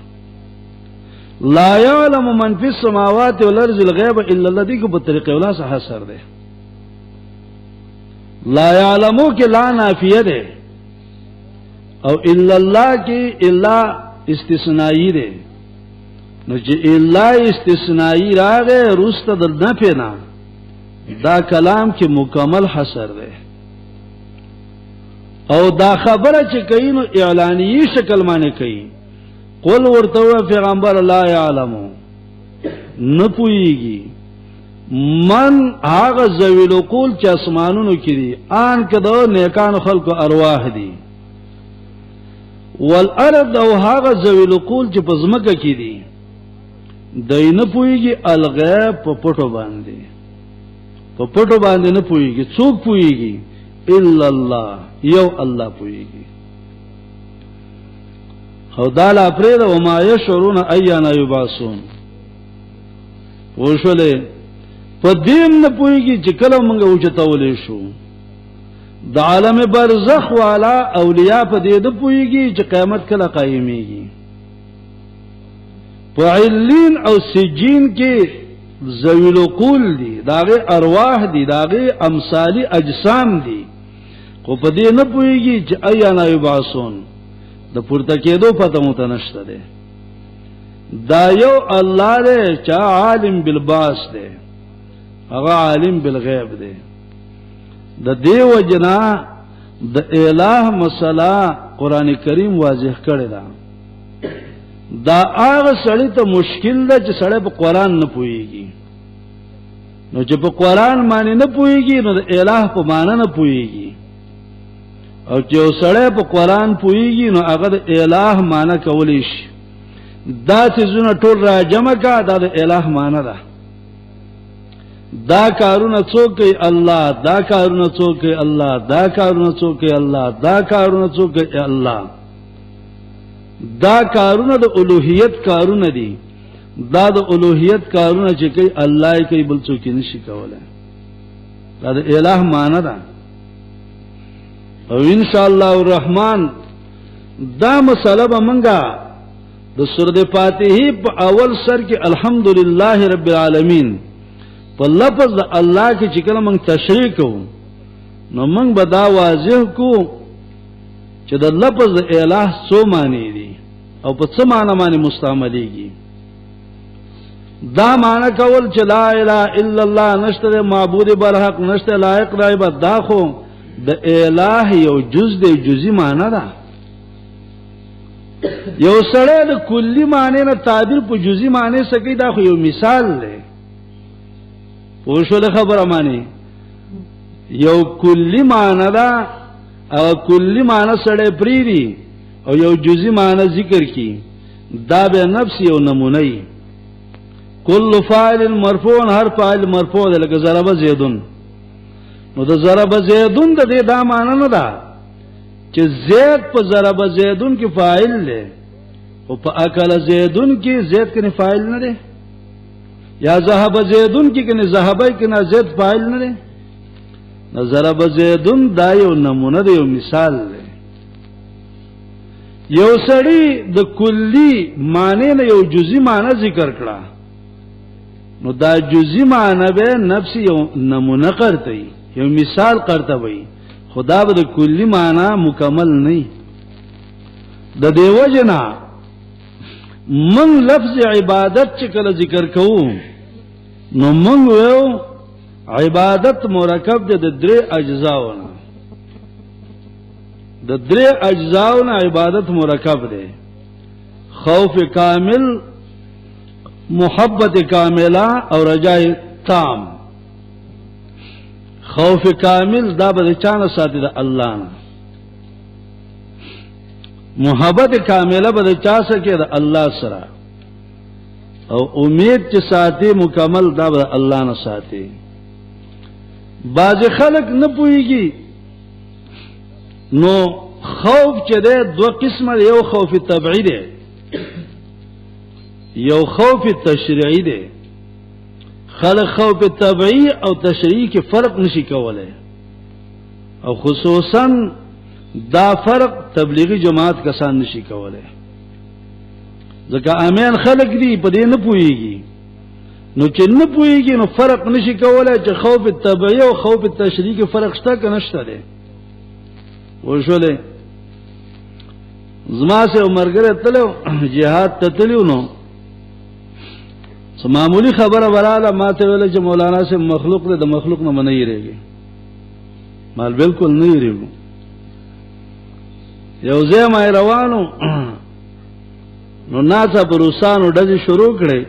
لا یعلم من فی السماوات والارض الغیب الا اللہ دی کو پا طریق اولا سا حصر دے. لا یعلمو کے لا نافیہ دے او الا اللہ کی الا استثنائی دے. نو چی الا استثنائی را گے روست در نفینا دا کلام کی مکمل حصر دے. او دا خبر چی کئی نو اعلانی شکل مانے کئی قل ورطوہ پیغمبر لا یعلمو نپوئیگی من آغا زویلو قول چی اسمانونو کی دی آن کدو نیکان خلق ارواح دی والارد او آغا زویلو قول چی پزمکا کی دی دی نپوئیگی الغیب پا پٹو باندی پا پٹو باندی نپوئیگی چوک پوئیگی الا اللہ یو اللہ پوئیگی. او دالا پرید وما یشعرون ایانا یبعثون وشولے پا دیم نپوئیگی چکلو منگا اوچتاولی شو. دا عالم برزخ والا اولیاء پا دید پوئیگی چی قیمت کلا قائمیگی. پا علین او سجین کی زویل قول دی داغے ارواح دی داغے امثالی اجسام دی کو پا دی نپوئیگی چی ایانا یبعثون دا پورتکی دو پتا متنشتا دے. دا یو اللہ دے چا عالم بالباس دے اگا عالم بالغیب دے. دا دیو جنا دا الہ مسئلہ قرآن کریم واضح کرے دا. دا آغا سڑی تا مشکل دا چی سڑی پا قرآن نپوئیگی نو چی پا قرآن معنی نپوئیگی نو دا الہ پا معنی نپوئیگی او چی او سڑی پا قرآن پوئیگی نو آغا دا الہ معنی کولیش. دا تیزونا طول را جمع کا دا دا الہ معنی دا. دا کارونا چوکی اللہ دا کارونا چوکی اللہ دا کارونا چوکی اللہ دا کارونا چوکی اللہ. دا کارونا دا الوہیت کارونا دی دا دا الوہیت کارونا چکی اللہ کئی بل چوکی نشی کولا دا دا الہ مانا دا. او انشاءاللہ الرحمن دا مسئلہ با منگا دا سورۃ فاتحی پا اول سر کی الحمدللہ رب العالمین پا لفظ دا اللہ کی چکل منگ تشریح کو نو منگ با دا واضح کو چی دا لفظ دا الہ سو معنی دی او پا چه معنی مستعملی گی. دا معنی کول چی لا الہ الا اللہ نشت دے معبود برحق نشت لائق رائبت دا خو دا الہ یو جز دے جزی معنی دا. یو سڑے دا کلی معنی نا تعبیر پا جزی معنی سکی دا خو یو مثال دے پوشو دے خبر معنی یو کلی معنی دا او کلی معنی سڑے پریری او یو جزی معنی ذکر کی دا بے نفس یو نمونی. کل فائل مرفوع ہر فائل مرفوع دے لکہ ضرب زیدن نو د ضرب زیدون د دې دا معنی نه ده چې زید په ضرب زیدون کې فاعل دی او په اکل زیدون کې زید کې فاعل نه دی یا ذهب زیدون کې کنه ذهبای کنه زید فاعل نه دی نو ضرب زیدون دا یو نمونه دی یو مثال دی یو سړی د کلی معنی نه یو جزئی معنی ذکر کړه نو دا جزئی معنی به نفس یو نمونه کرتی یو مثال کرتا وي خدا به د کلی معنی مکمل نه د دیو جنا من لفظ عبادت چې کله ذکر کوو نو من یو عبادت مرکب د درې اجزاونه د درې اجزاونه عبادت مرکب دی خوف کامل محبت کاملہ او رجاء تام خوف کامل دا به چانه ساتي د الله نه محبت کامله به چا سکه د الله سره او امید چې ساتي مکمل دا به الله نه ساتي بعض خلق نه پويږي نو خوف چې ده دو قسمه یو خوف طبيعي ده یو خوف تشریعی ده خلق خوف طبيعي او تشریعی کې فرق نشي کولای او خصوصا دا فرق تبلیغی جماعت کسان نشي کولای ځکه امین خلق دی په دې نه پويږي نو چې نه پويږي نو فرق نشي کولای چې خوف طبيعي او خوف تشریعی کې فرق شته که نشته ده وشولې زما سه عمرګره تلو jihad ته تلو نو معمولی خبره وراله ما ته ویل چې مولانا سے مخلوق له د مخلوق نه منې ریږي مال بالکل نه ریږي یو ځای ما روانو نو ناڅه پروسانو ډزې شروع کړې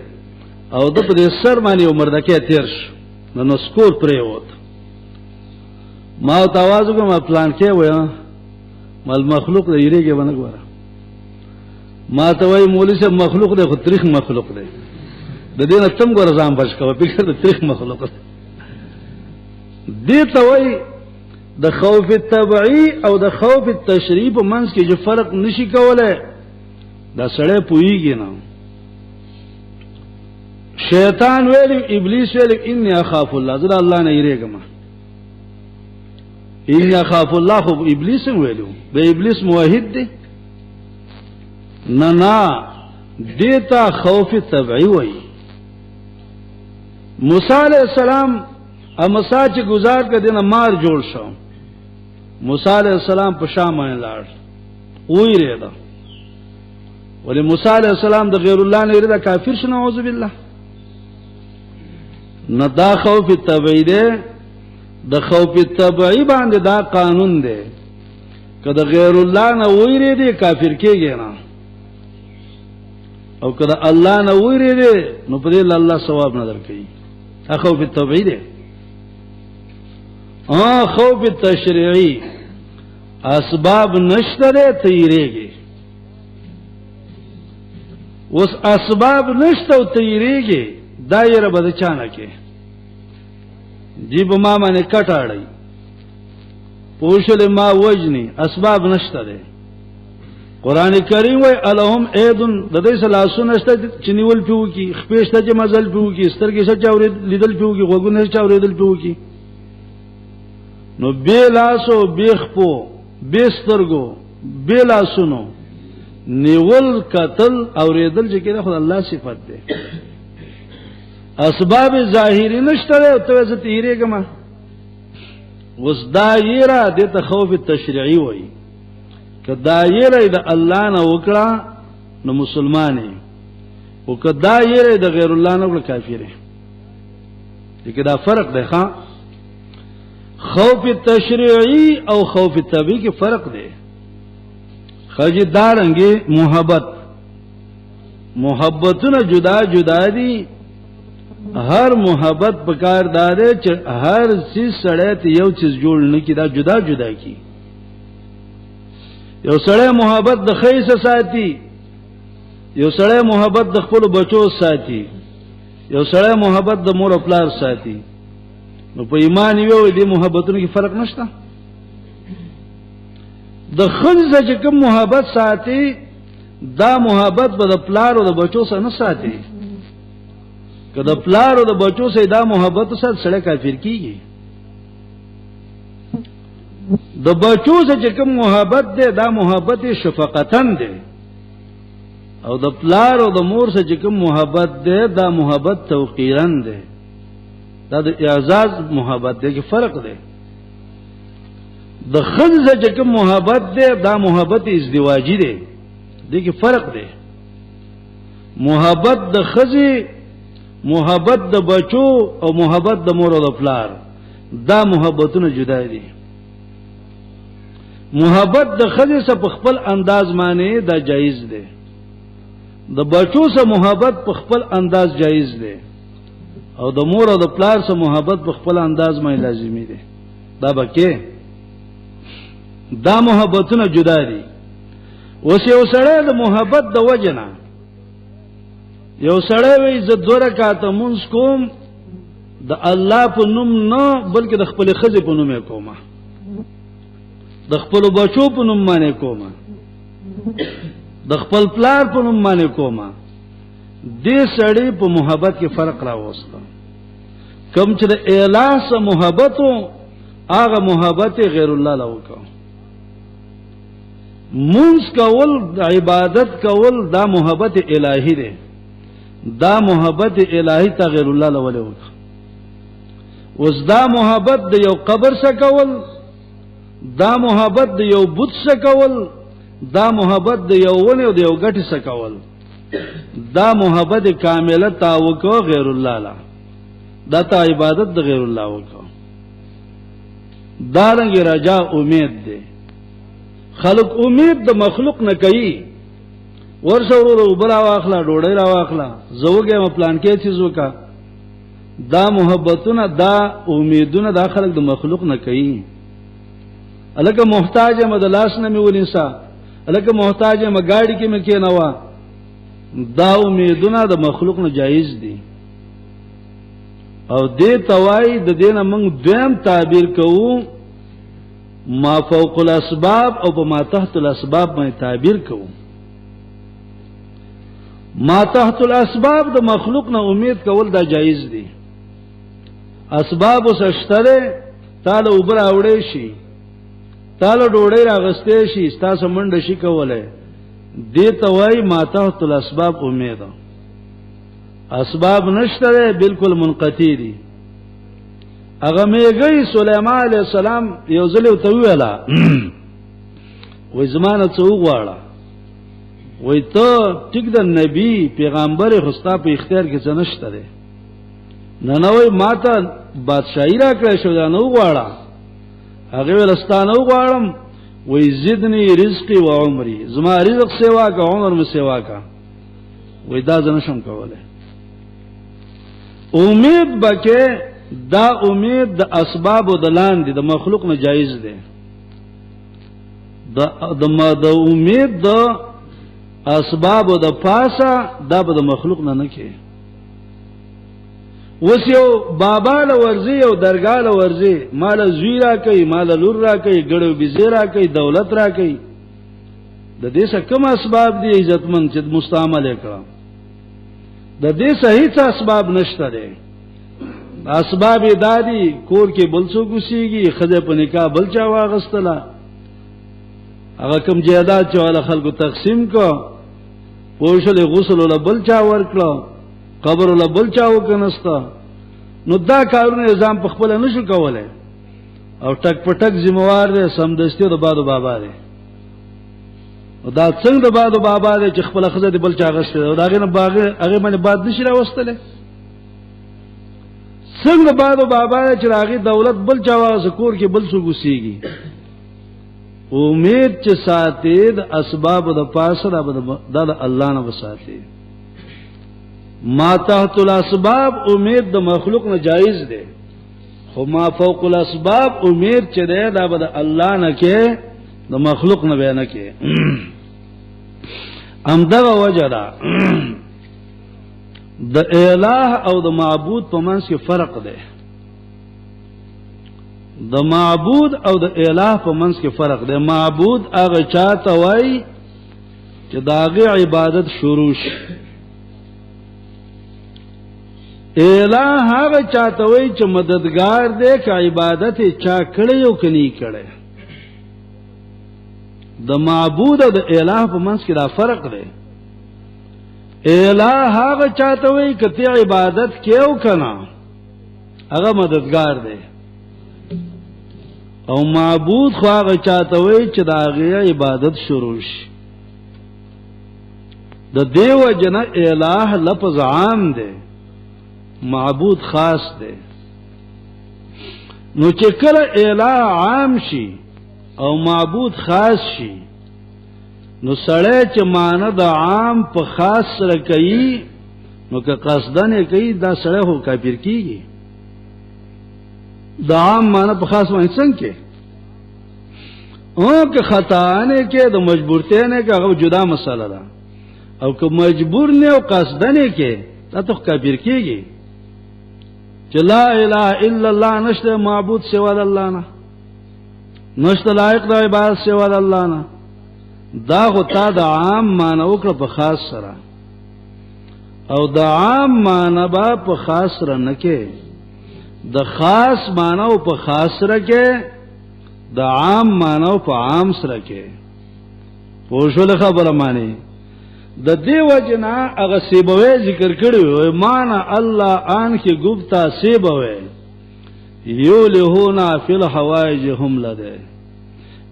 او د په سر باندې عمر دکې تیر شو نو سکور پرې وته ما تاوازو کوم پلان کې وای مال مخلوق له ریږي باندې ګوره ما ته وای مولوی سے مخلوق له خو تاریخ مخلوق دی د دې نه تم ګور ځان بچ کوه فکر د تاریخ مخلوق دې ته وای د خوف طبيعي او د خوف تشریعي په منځ کې جو فرق نشي کولای دا سړی پويږي نه شیطان ویل ابلیس ویل انی اخاف الله زړه الله نه یریګم انی اخاف الله خو ابلیس ویلو د ابلیس موحد دی نه دیتا خوف طبيعي وای موسی علیہ السلام امسا چې گزار کړه دینه مار جوړ شو موسی علیہ السلام په شام باندې لاړ وې ریدا ولې موسی علیہ السلام د غیر الله نه ریدا کافر شنو اعوذ بالله نه دا خوف طبيعي دی د خوف طبيعي باندې دا قانون دی کله غیر الله نه وې ریدي کافر کېږي نه او کله الله نه وې ریدي نو په دې الله ثواب نه درکړي خوف طبيعي دی خوف تشریعی اسباب نشته ده تیریږي اوس اسباب نشته او تیریږي دایره بده چانه کې جیب ما باندې کټاړی پوښل ما وجنی اسباب نشته ده قران کریم وای الہم ایدن د دې سلاسونه نشته چې نیول پیو کی خپېشته چې مزل پیو کی سترګې څه چاورې لیدل پیو کی غوګونه چاورې لیدل پیو کی نو بیلاسو بیخپو بیسترگو بیلاسونو نیول قتل اوریدل چې کله خدای الله صفات ده اسباب ظاهری نشته ته څه تیریګما وس دایره د خوف تشریعی وای ک دایره د الله نه وکړه نو مسلمانې او ک دایره د غیر الله نه وکړه کافر دی دا فرق دی ښا خوف تشریعی او خوف طبیعی کې فرق دی خجی دارنګي محبتونه جدا جدا دي هر محبت پکار داره چې هر چیز سره ته یو چیز جوړ نه کی دا جدا جدا کی یو سره محبت د خیسه ساتي یو سره محبت د خپل بچو ساتي یو سره محبت د مور او پلار ساتي نو په ایمان یو دې محبتونو کې فرق نشته. د خنزه چې کوم محبت ساتي دا محبت به د پلار او د بچو سره نه ساتي. که د پلار او د بچو سره دا محبت سره سړی کافر کیږي. د بچو سره چې کوم محبت دی دا محبت شفقتن دی، او د پلار او د مور سره چې کوم محبت دی دا محبت توقیرن دی. دا د اعزاز محبت دی کې فرق دی. د خنزه چې کوم محبت دی دا محبت ازدواجی دی، دې کې فرق دی. محبت د خزي، محبت د بچو او محبت د مور او د پلار دا محبتونه جدا دي. محبت د خزي سره په خپل انداز معنی دا جایز دی، د بچو سره محبت په خپل انداز جایز دی، او د مور او د پلار سره محبت په خپل انداز معنی لازمی دی. دا بکې دا محبتونه جدا دي. اوس یو سړی د محبت د وجنه یو سړی وي زه 2 رکعات مونږ کوم د الله په نوم نه بلکې د خپل خزي په نوم کومه، د خپل بچو په نوم باندې کومه، د خپل پلار په نوم باندې کومه. دې سړی په محبت کې فرق راوسته. کوم چې د الٰه سره محبت هغه محبت غیر الله له وکړه. منځ کول عبادت کول دا محبت الہی دی، دا محبت الہی ته غیر الله له وکړه. اوس دا محبت د یو قبر سره کول، دا محبت د یو بت سره کول، دا محبت د یو ونه او د یو غټي سره کول، دا محبت کامله تا وکړه غیر الله له، دا ته عبادت د غیر الله وکړه. دا رنګ رجا امید دی. خلق امید د مخلوق نه کوي، ورسره وبرا واخلا ډوډۍ را واخلا زوګه م پلان کې چیز وکا. دا محبتونه دا امیدونه دا خلق د مخلوق نه کوي. الکه محتاج مدلاس نه میولینسا، الکه محتاج م گاڑی کې م کې نوا، دا امیدونه د مخلوق نه جایز دي. او دې توای د دینه موږ دویم تعبیر کوو، ما فوق الاسباب او ما تحت الاسباب باندې تعبیر کوو. ما تحت الاسباب د مخلوق نه امید کول دا جایز دي. اسباب وسشتره تعالی وبر اوړې شي، تعالی ډوړې راغستې شي، تاسو منډه شي کوله، دې توای ما تحت الاسباب امید. اسباب نشته بالکل منقطع دي. اغه میګي سليمان عليه السلام یو ځل ته ویلا وې زمانه څو غواړه، وې ته ټیک د نبی پیغمبر خستا په اختیار کې څه نشته ده، نه نوې ماته بادشاہي را کړې شو دا نو غواړه. هغه ولستانه غواړم، وې زدنی رزقي و عمري، زما رزق سیوا کا عمر می سیوا کا، وې دا ځنه شم کوله. امید بکې دا امید د اسباب او د لاندې د مخلوق نه جایز ده. د امید د اسباب او د پاسه دا به د مخلوق نه کې. وس یو بابا له ورزي او درګا له ورزي، مال زویرا کوي، مال لور را کوي، ګړو بزیرا کوي، دولت را کوي. د دې څه کوم اسباب دي عزتمن چې مستعمل کړه؟ د دې صحیح اسباب نشته ده. اسباب دادی کور کې بل څو ګسیږي، خزه په نکاح بل چا واغستله، هغه کوم جیدات چې ول خلکو تقسیم کو، پوښل غسل ول بل چا ورکړه، قبر ول بل چا وکنستا. نو دا کارونه نظام په خپل نشو کولای، او ټک پټک ذمہوار دی سمدستي د بادو بابا دی. او دا څنګه د بادو بابا دی چې خپل خزه دی بل چا غسته، او داغه نه باغ هغه باندې باد نشي راوستله. څنګه بادو بابا چې راغي دولت بل چا واغ کور کې بل څو ګسیږي. امید چې ساتي د اسباب د پاسه دا د الله نه وساتي. ما تحت الاسباب امید د مخلوق نه جایز ده، خو ما فوق الاسباب امید چې ده دا به د الله نه کې، د مخلوق نه به نه کې. امدغه وجه ده د الٰه او د معبود په منځ کې فرق ده. د معبود او د الہ په منځ کې فرق دی. معبود هغه چاته وای چې د هغه عبادت شروع شي، الہ هغه چاته وای چې مددگار دی که عبادت چا کړی او کني کړی. د معبود او د الہ په منځ کې دا فرق دی. الہ هغه چاته وای کته عبادت کیو کنا هغه مددگار دی، او معبود خو هغه چاته وای چې دا هغه عبادت شروع شي. د دیو جن الہ لفظ عام دی، معبود خاص دی. نو چې کله الہ عام شي او معبود خاص شي، نو سړی چې معنی د عام په خاص سره کوي، نو که قصدن کوي دا سړی هو کافر کیږي. د عام معنی په خاص باندې څنګه او که خطا نه کې د مجبورته نه کې هغه جدا مسله ده، او که مجبور نه او قصدن کې دا ته کافر کیږي. چې لا اله الا الله نشته معبود سوا د الله نه، نشته لایق د عبادت سوا د الله نه، دا خو تا د عام معنی وکړه په خاص سره، او د عام معنی با په خاص سره نه کې، د خاص معنی او په خاص سره کې، د عام معنی او په عام سره کې. پوښول خبره معنی د دیو جنا هغه سیبوي ذکر کړی وي معنا الله ان کې گفتا سیبوي یولهونا فی الحوائج هم لده.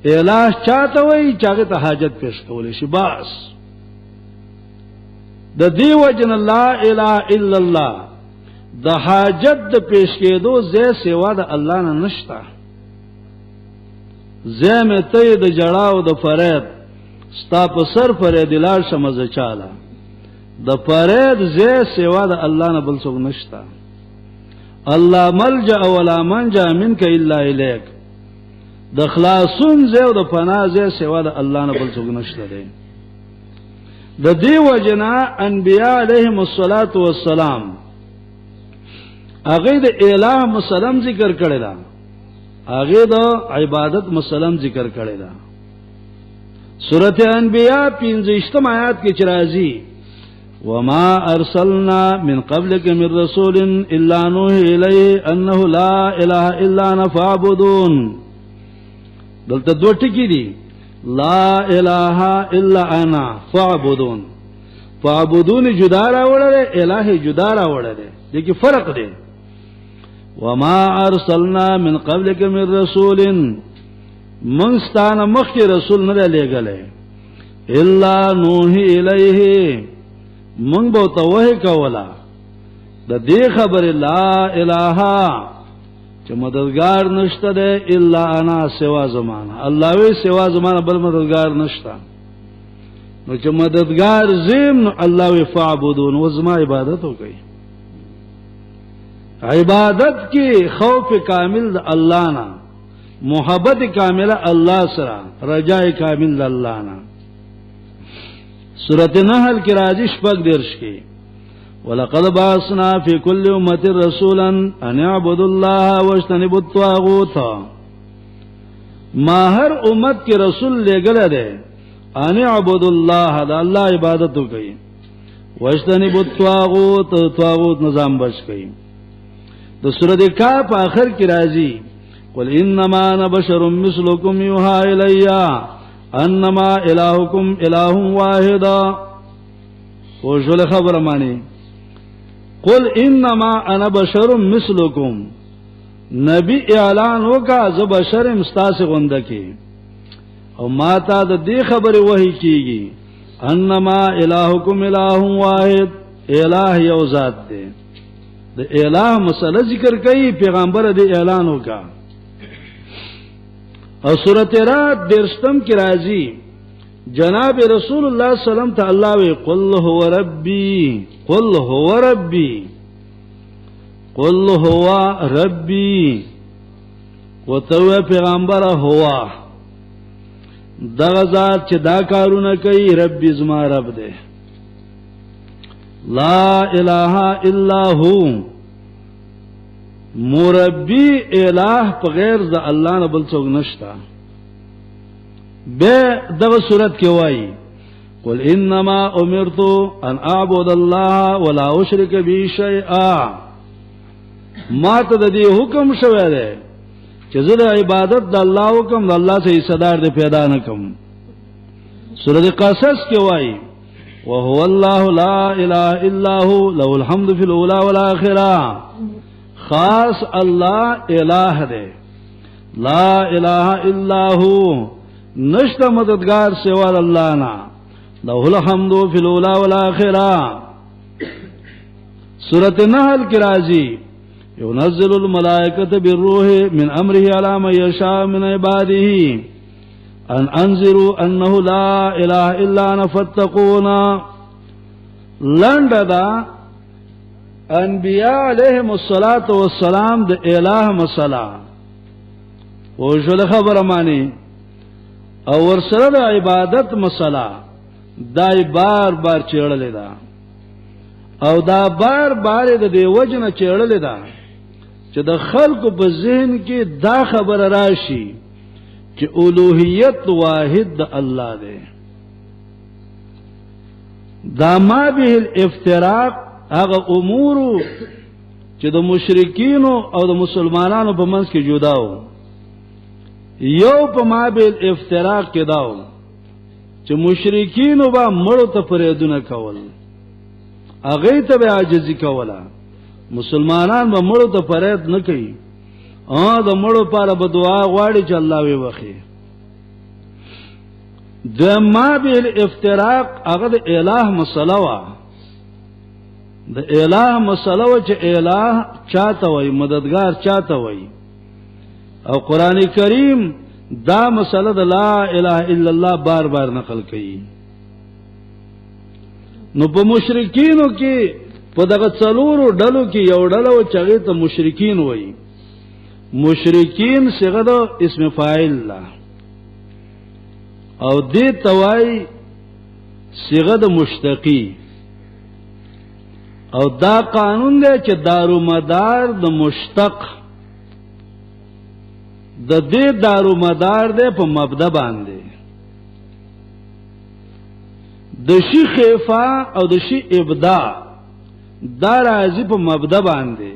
الہ چاته وای چاغه ته حاجت پیش کول شي بس. د دیو جن لا اله الا الله د حاجت د پیش کېدو زې سیوا د الله نه نشتا. زمه ته د جړاو د فرید ستا په سر پر دلال شمزه چاله د فرید زې سیوا د الله نه بل څوک نشتا. الله ملجا ولا منجا منك الا الیک. د خلاصون زې او د پناه زې سیوا د الله نه بل څوک نشته دی. د دیو جنا انبیاء علیهم الصلاۃ والسلام هغه د الہ مسلم ذکر کړی دا، هغه د عبادت مسلم ذکر کړی دا. سورۃ انبیاء 15 آیات کې چرایي وما ارسلنا من قبلك من رسول الا نوحي اليه انه لا اله الا انا فاعبدون. دلته دوه ټکي دي، لا اله الا انا فاعبدون. فاعبدون جدا راوړل، الہ جدا راوړل، دي کې فرق دی. وما ارسلنا من قبلك من رسول منستان مخی رسول نه لګلې الا نوحي الیه من بو توه کولا. د دې خبر لا اله چې مددگار نشته ده الا انا سوا زمانہ. الله وی سوا زمانہ بل مددگار نشته. نو چې مددگار زم الله وی فعبدون وزما عبادت وکي. عبادت کی خوف کامل د الله نه، محبت کامله الله سره، رجاء کامل الله نه. سورۃ نحل کې راځي شپږ درش کې ولقد بعثنا فی کل امه رسولا ان اعبدوا الله واجتنبوا الطاغوت. ما هر امت کې رسول لګل دی ان اعبدوا الله، د الله عبادت وکړي، واجتنبوا الطاغوت، طاغوت نظام بچ کړي. د سورۃ کاف اخر کې راځي قل انما انا بشر مثلكم يوحى الي انما الهكم اله واحد. وشول خبر معنی قل انما انا بشر مثلكم، نبی اعلان وکا ز بشر مستاس غنده کی، او ما تا د دې خبره وحی کیږي انما الهكم اله واحد، الہ یو ذات دی. د الہ مسله ذکر کوي پیغمبر دې اعلان وکا. او سورۃ رات درستم کی راضی جناب رسول اللہ صلی اللہ علیہ وسلم ته الله وی قل هو ربی، قل هو ربی، قل هو ربی. وتو پیغمبر هوا دغه ذات چې دا کارونه کوي ربی زما رب دی. لا اله الا هو مربی الہ په غیر د الله نه بل څوک نشتا. به دغه صورت کې وایي قل انما امرت ان اعبد الله ولا اشرك به شيئا، ما ته د دې حکم شوی دی چې زه د عبادت د الله حکم د الله څخه حصدار دې پیدا نه کوم. سورۃ قصص کې وایي وهو الله لا اله الا هو له الحمد في الاولى والاخره، خاص الله الہ دے، لا الہ الا هو، نشتا مددگار سوال اللہ نا، له الحمد فی الاولی والآخرہ. سورۃ نحل کی راضی ينزل الملائکۃ بالروح من امره علی من یشاء من عباده ان انذروا انه لا الہ الا انا فاتقون. لنڈا انبیاء علیہم الصلاۃ والسلام د الہ مسئلہ او شل خبر مانی او ورسره د عبادت مسئلہ دای بار بار چیړلې دا او دا بار بار د دې وجنه چیړلې دا چې د خلکو په ذهن کې دا خبر راشي چې اولوہیت واحد د الله دی. دا ما به الافتراق هغه امور چې د مشرکین او د مسلمانانو په منځ کې جدا و، یو په ما به الافتراق کې داو چې مشرکین به مړو ته فریادونه کول، هغه ته به عاجزي کوله، مسلمانان به مړو ته فریاد نه کوي، د مړو لپاره به دعا غواړي چې الله وي وخی. د ما به الافتراق هغه د الہ مسله وا، د الہ مسله و چې الہ چاته وای، مددگار چاته وای. او قران کریم دا مسله د لا اله الا الله بار بار نقل کړي. نو په مشرکینو کې په دغه څلورو ډلو کې یو ډله و چې هغه ته مشرکین وای. مشرکین صيغه د اسم فاعل لا او دې توای صيغه د مشتقی، او دا قانون دی چې دارو مدار د مشتق د دې دارو مدار دی په مبدا باندې، د شی خفا او د شی ابدا دا راځي په مبدا باندې.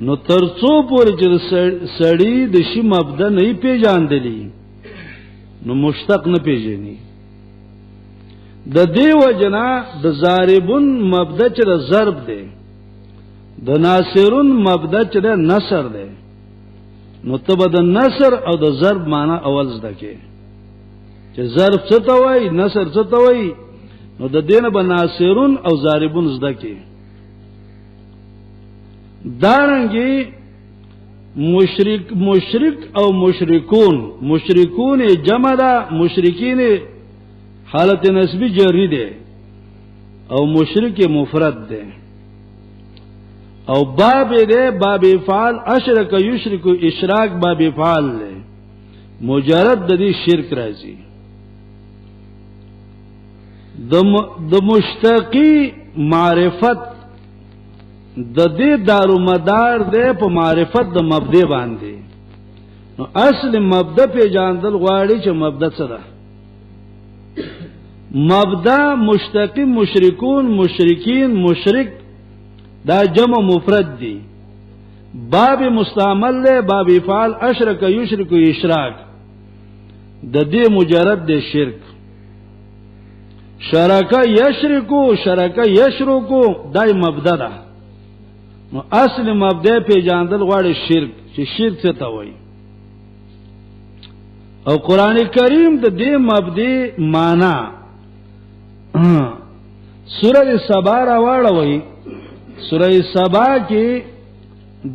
نو ترڅو پورې چې سړی د شی مبدا نه پیژاندلی نو مشتق نه پیژني. د دیو جنا د ضاربون مبدا چې د ضرب دی، د ناصرون مبدا چې د نصر دی، نو تب د نصر او د ضرب معنی اول زده کې چې ضرب څه ته وای، نصر څه ته وای، نو د دینه به ناصرون او ضاربون زده کې. دارنګي مشرک او مشرکون، مشرکون جمع ده، مشرکین حالت نسبی جری ده، او مشرک مفرد ده، او باب ده باب فعال اشرک یشرک اشراک باب فعال ده، مجرد د دې شرک راځي. د مشتقی معرفت د دې دارو مدار ده په معرفت د مبدا باندې. نو اصل مبدا په جاندل غواړي چې مبدا څه ده. مبدا مشتقی مشرکون مشرکین مشرک دا جمع مفرد دی، باب مستعمل له باب فعال اشرک یشرک اشراک د دې مجرد د شرک. شرک یشرکو شرک یشرکو دای مبدا ده. نو اصل مبدا په جاندل غواړي شرک چې شرک څه ته وایي. او قران کریم د دې مبدا معنا سورۃ سبا راوړوي. سورۃ سبا کې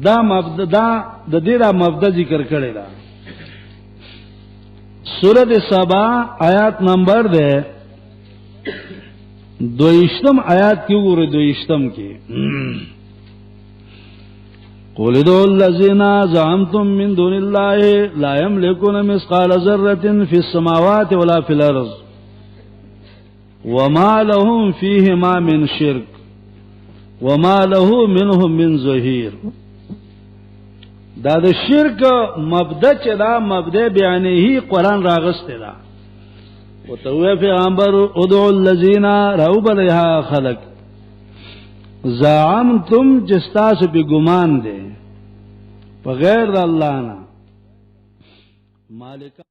دا مبدا د دې را مبدا ذکر کړی دا. سورۃ سبا آیات نمبر ده 22 آیات کې وګورئ. 22 کې قل ادعوا الذين زعمتم من دون الله لا يملكون مثقال ذرة في السماوات ولا في الأرض وما لهم فيهما من شرك وما له منهم من ظهير. دا د شرک مبدا چې دا مبدا بیانې هی قران راغسته دا او ته پیغمبر ادعو الذین رعب لها خلق زعمتم جستاس به ګمان دے بغیر د الله نه مالک